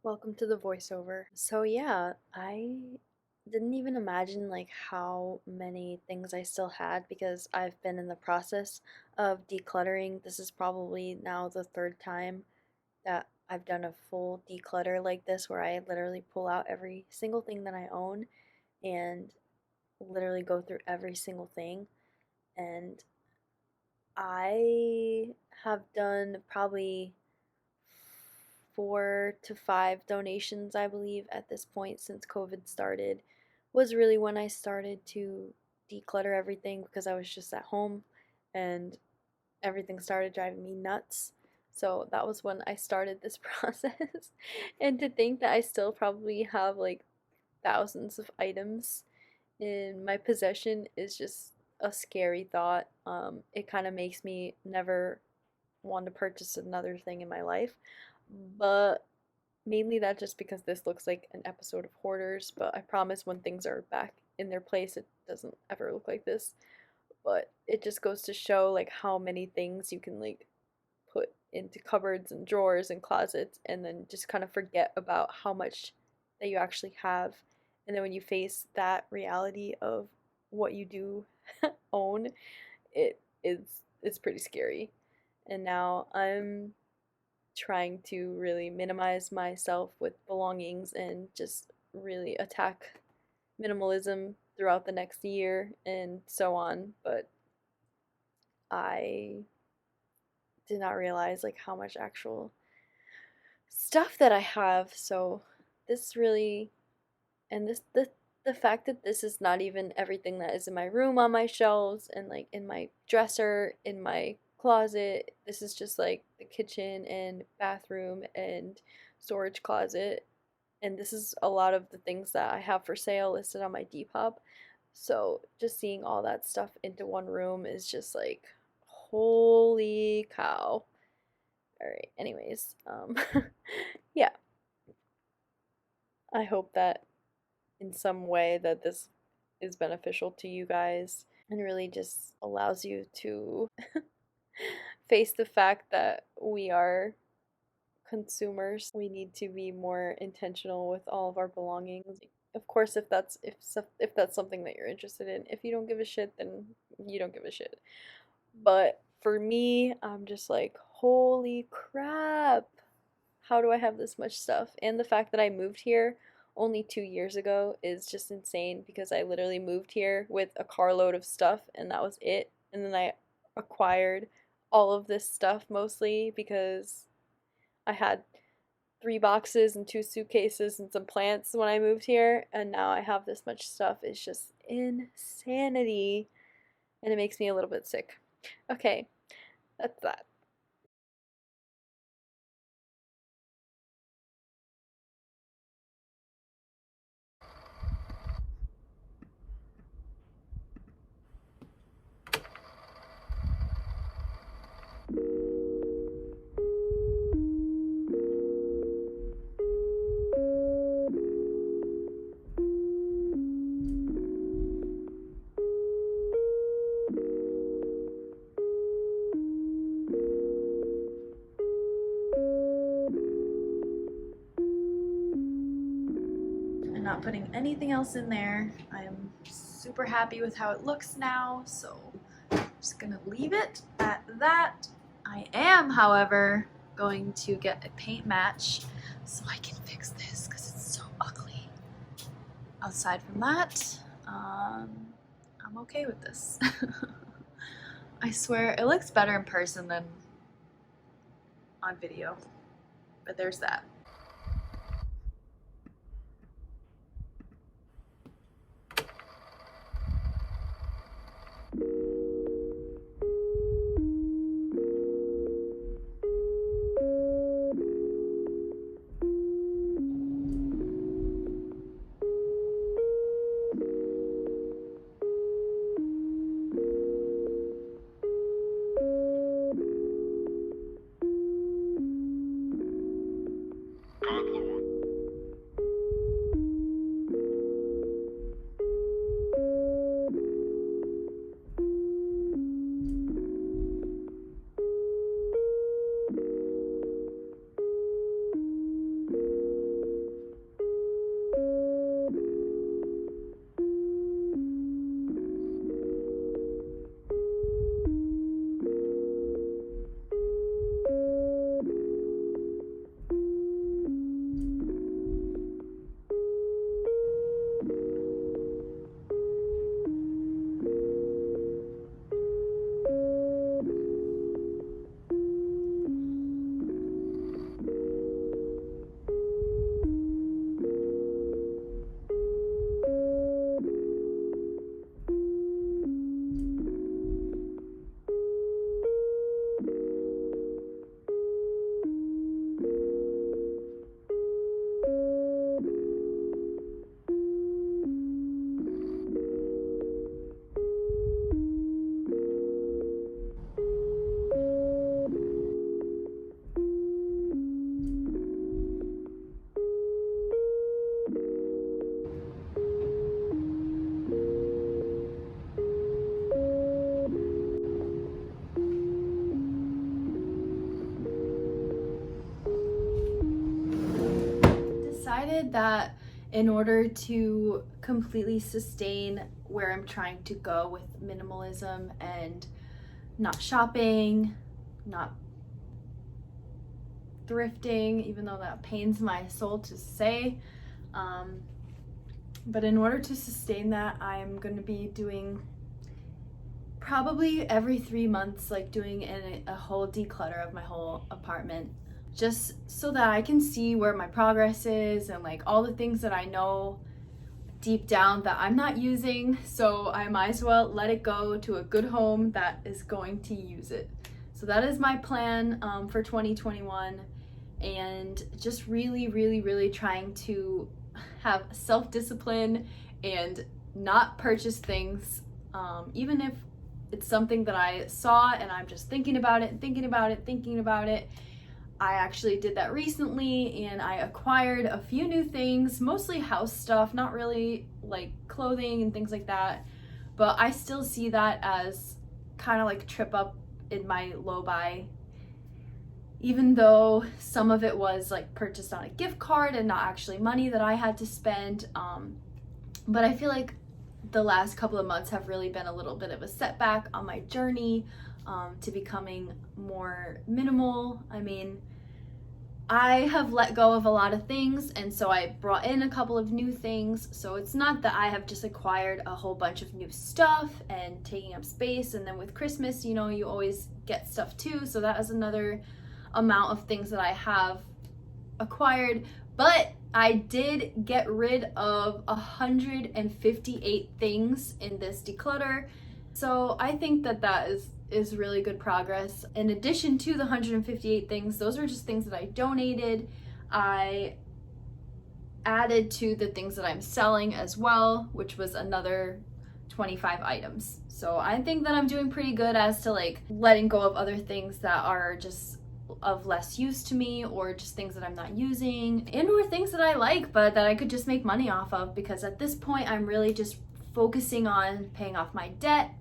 Welcome to the voiceover. So yeah, I didn't even imagine like how many things I still had because I've been in the process of decluttering. This is probably now the third time that I've done a full declutter like this where I literally pull out every single thing that I own and literally go through every single thing. And I have done probably 4 to 5 donations, I believe, at this point since COVID started, was really when I started to declutter everything because I was just at home and everything started driving me nuts. So that was when I started this process. And to think that I still probably have like thousands of items in my possession is just a scary thought. It kind of makes me never want to purchase another thing in my life. But mainly that just because this looks like an episode of Hoarders, but I promise when things are back in their place, it doesn't ever look like this. But it just goes to show like how many things you can like put into cupboards and drawers and closets and then just kind of forget about how much that you actually have. And then when you face that reality of what you do own, it's pretty scary. And now I'm trying to really minimize myself with belongings and just really attack minimalism throughout the next year and so on. But I did not realize like how much actual stuff that I have. So this really and the fact that this is not even everything that is in my room on my shelves and like in my dresser, in my closet. This is just like the kitchen and bathroom and storage closet. And this is a lot of the things that I have for sale listed on my Depop. So just seeing all that stuff into one room is just like, holy cow. All right, anyways, yeah, I hope that in some way that this is beneficial to you guys and really just allows you to face the fact that we are consumers. We need to be more intentional with all of our belongings. Of course, if that's something that you're interested in. If you don't give a shit, then you don't give a shit. But for me, I'm just like, holy crap. How do I have this much stuff? And the fact that I moved here only 2 years ago is just insane because I literally moved here with a carload of stuff and that was it. And then I acquired all of this stuff mostly because I had 3 boxes and 2 suitcases and some plants when I moved here, and now I have this much stuff. It's just insanity, and it makes me a little bit sick. Okay, that's that. And not putting anything else in there. I'm super happy with how it looks now, so I'm just gonna leave it at that. I am, however, going to get a paint match so I can fix this because it's so ugly. Aside from that, I'm okay with this. I swear it looks better in person than on video, but there's that. decided that in order to completely sustain where I'm trying to go with minimalism and not shopping, not thrifting, even though that pains my soul to say, but in order to sustain that, I'm going to be doing probably every 3 months, like doing a whole declutter of my whole apartment, just so that I can see where my progress is and like all the things that I know deep down that I'm not using. So I might as well let it go to a good home that is going to use it. So that is my plan for 2021, and just really trying to have self-discipline and not purchase things, even if it's something that I saw and I'm just thinking about it. I actually did that recently, and I acquired a few new things, mostly house stuff, not really like clothing and things like that, but I still see that as kind of like trip up in my low buy, even though some of it was like purchased on a gift card and not actually money that I had to spend. But I feel like the last couple of months have really been a little bit of a setback on my journey to becoming more minimal. I mean, I have let go of a lot of things, and so I brought in a couple of new things. So it's not that I have just acquired a whole bunch of new stuff and taking up space, and then with Christmas, you know, you always get stuff too. So that is another amount of things that I have acquired. But I did get rid of 158 things in this declutter. So I think that that is really good progress. In addition to the 158 things, those are just things that I donated. I added to the things that I'm selling as well, which was another 25 items. So I think that I'm doing pretty good as to like letting go of other things that are just of less use to me, or just things that I'm not using, and or things that I like but that I could just make money off of, because at this point I'm really just focusing on paying off my debt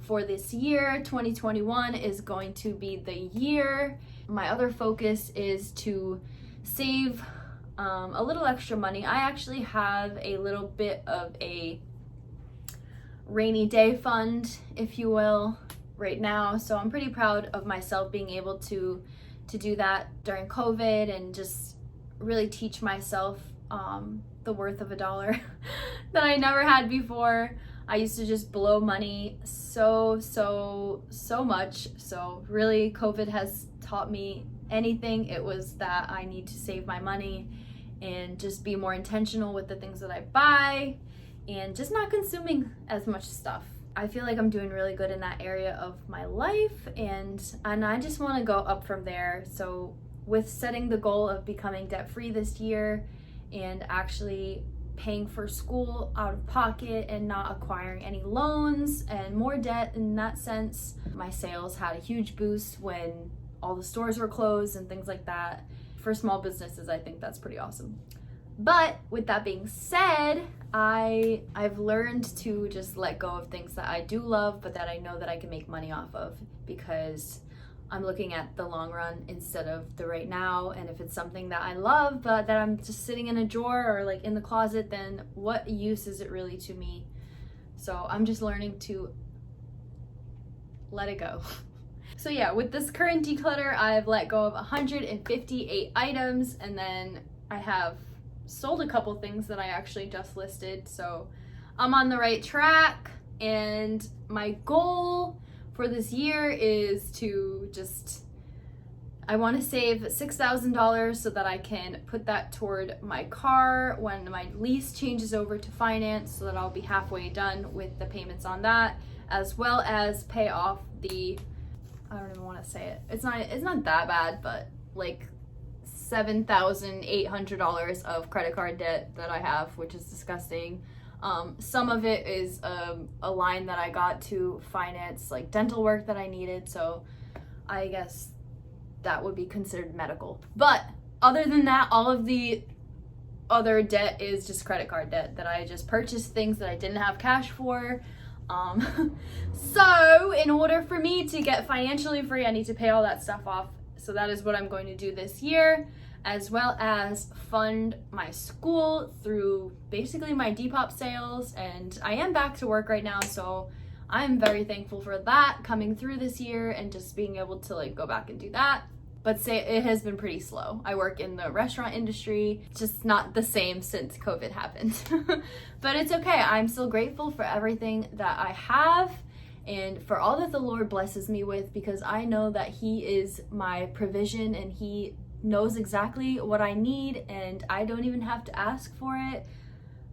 for this year. 2021 is going to be the year. My other focus is to save a little extra money. I actually have a little bit of a rainy day fund, if you will, right now, so I'm pretty proud of myself being able to do that during COVID and just really teach myself the worth of $1 that I never had before. I used to just blow money so much. So really, COVID has taught me anything, it was that I need to save my money and just be more intentional with the things that I buy and just not consuming as much stuff. I feel like I'm doing really good in that area of my life, and I just want to go up from there. So with setting the goal of becoming debt-free this year and actually paying for school out of pocket and not acquiring any loans and more debt in that sense, my sales had a huge boost when all the stores were closed and things like that. For small businesses, I think that's pretty awesome. But with that being said, I've learned to just let go of things that I do love but that I know that I can make money off of, because I'm looking at the long run instead of the right now. And if it's something that I love but that I'm just sitting in a drawer or like in the closet, then what use is it really to me? So I'm just learning to let it go. So yeah, with this current declutter, I've let go of 158 items, and then I have sold a couple things that I actually just listed. So I'm on the right track, and my goal for this year is to I want to save $6,000 so that I can put that toward my car when my lease changes over to finance, so that I'll be halfway done with the payments on that, as well as pay off the, I don't even want to say it, it's not that bad, but like $7,800 of credit card debt that I have, which is disgusting. Some of it is a line that I got to finance like dental work that I needed, so I guess that would be considered medical. But other than that, all of the other debt is just credit card debt that I just purchased things that I didn't have cash for. So in order for me to get financially free, I need to pay all that stuff off. So that is what I'm going to do this year, as well as fund my school through basically my Depop sales. And I am back to work right now, so I'm very thankful for that coming through this year and just being able to like go back and do that. But say it has been pretty slow. I work in the restaurant industry, just not the same since COVID happened. But it's okay. I'm still grateful for everything that I have and for all that the Lord blesses me with, because I know that He is my provision and He knows exactly what I need, and I don't even have to ask for it,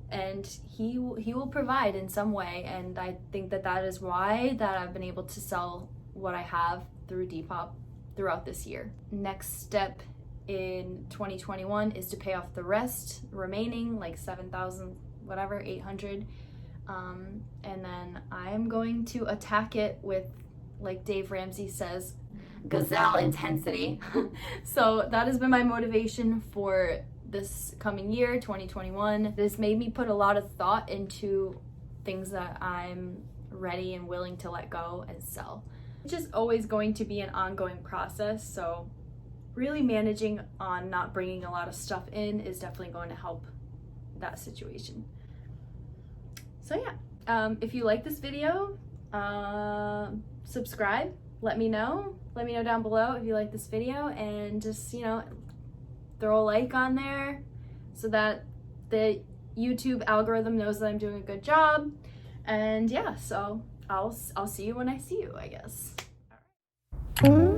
and he will provide in some way. And I think that that is why that I've been able to sell what I have through Depop throughout this year. Next step in 2021 is to pay off the rest remaining, like 7,000 whatever, 800, and then I am going to attack it with, like Dave Ramsey says, gazelle intensity. So that has been my motivation for this coming year, 2021. This made me put a lot of thought into things that I'm ready and willing to let go and sell. It's just always going to be an ongoing process, so really managing on not bringing a lot of stuff in is definitely going to help that situation. So yeah, if you like this video, subscribe, let me know down below if you like this video, and just, you know, throw a like on there so that the YouTube algorithm knows that I'm doing a good job. And yeah, so I'll see you when I see you, I guess. All right.